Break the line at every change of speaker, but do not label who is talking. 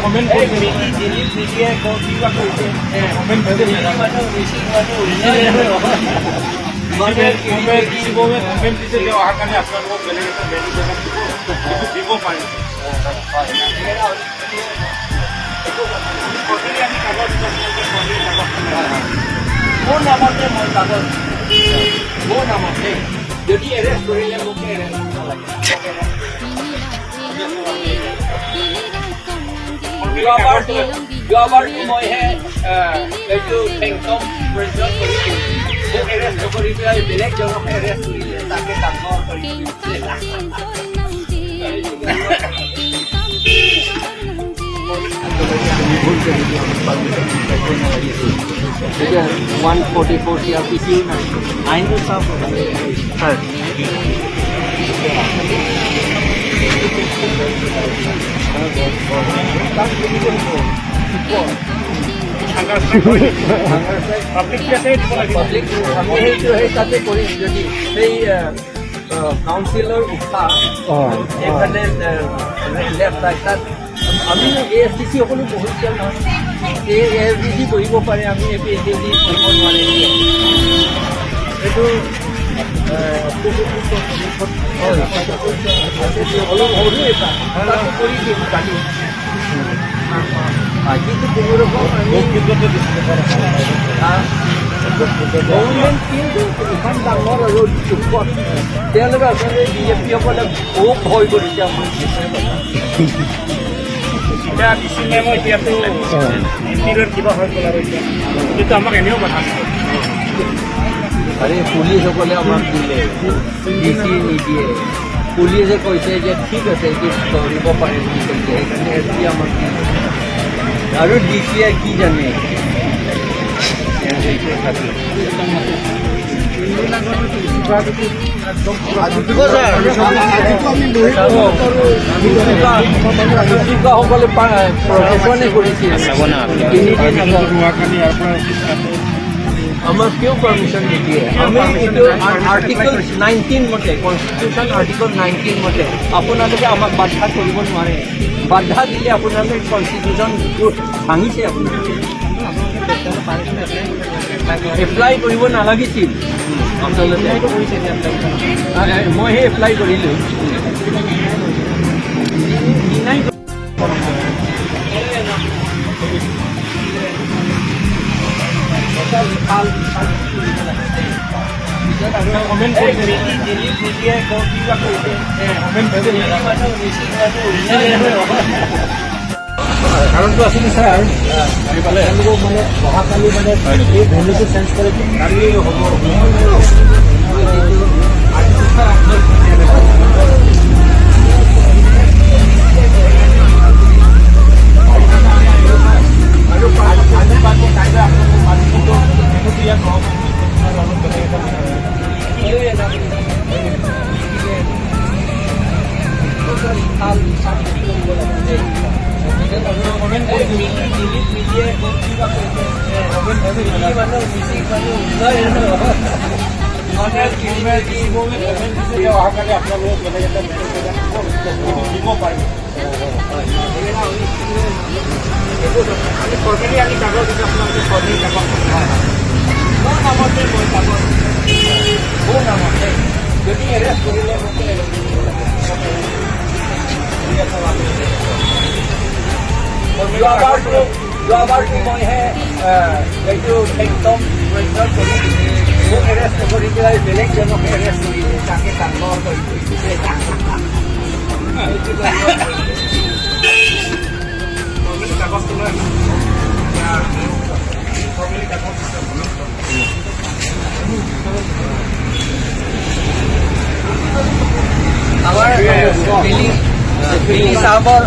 Comment দিছে যে অহাৰ কাৰণে আপোনালোকক বেলেগ এটা দিব পাৰে। মোৰ নামতে মই কাগজ মোৰ নামতে যদি এৰেষ্ট কৰিলে মোক এৰেষ্ট নালাগে। যোৱাবাৰটো মইহে এইটো টেংকম প্ৰয়োজন কৰিছোঁ। মোক এৰেষ্ট নকৰি পেলাই বেলেগজনক এৰেষ্ট কৰিলে তাকে ডাঙৰ কৰি
এতিয়া 144 CRPC নাই আইনটো চাওক হয়। তাতে কৰিম যদি সেই কাউন্সিলৰ উৎসাহ তাত আমি AFCC সকলো বহুত নহয় AFCC কৰিব পাৰে, আমি APCC কৰিব নোৱাৰিম। এইটো অলপ সৰু এটা তাতে কৰি দিম কালি। আজিতো কোনো ৰকম গভৰ্ণমেণ্ট কিন্তু ইমান ডাঙৰ আৰু দুখত তেওঁলোকে আচলতে BJP-সকলে বহুত ভয় কৰিছে আমাৰ
এতিয়া ডিচি মেমৰ এতিয়াতো ইণ্টিৰিয়ৰ কিবা হৈ গ'ল আৰু এতিয়া কিন্তু আমাক এনেও কথা
আৰে পুলিচসকলে আমাক দিলে, ডিচি নিদিয়ে। পুলিচে কৈছে যে ঠিক আছে এইটো ধৰিব পাৰে বুলি কৈছে, সেইকাৰণে SP আমাক দিলে। আৰু ডিচিয়ে কি জানে সকলে প্ৰশাসনে কৰিছিল। আমাক কিয় পাৰ্মিশ্যন নিদিয়ে? আমি এইটো আৰ্টিকল 19 মতে, কনষ্টিটিউশ্যন আৰ্টিকল 19 মতে আপোনালোকে আমাক বাধা কৰিব নোৱাৰে। বাধা দিলে আপোনালোকে কনষ্টিটিউশ্যনটো ভাঙিছে। আপোনালোকে এপ্লাই কৰিব নালাগিছিল। আচলতে মইহে এপ্লাই কৰিলোঁ।
কাৰণটো আছিলে ছাৰ তেওঁলোকক মানে অহাকালি মানে এই ভেলুটো চেঞ্জ কৰি কালি হ'ব অহাকালি আপোনালোকক বেলেগ এটা দিব পাৰিব। চৰকাৰী আমি কাগজ দিছোঁ, আপোনালোকে চৰকাৰী কাগজ মোৰ নামতে মই কাগজ মোৰ নামতে যদি এৰেষ্ট কৰিলে মোক যোৱাবাৰটো মইহে এইটো একদম প্ৰয়োজন কৰি মোক এৰেষ্ট কৰি পেলাই বেলেগজনক এৰেষ্ট কৰিলে তাকে ডাঙৰ কৰি কাগজটো লৈ আমাৰ পিলি চাহাবৰ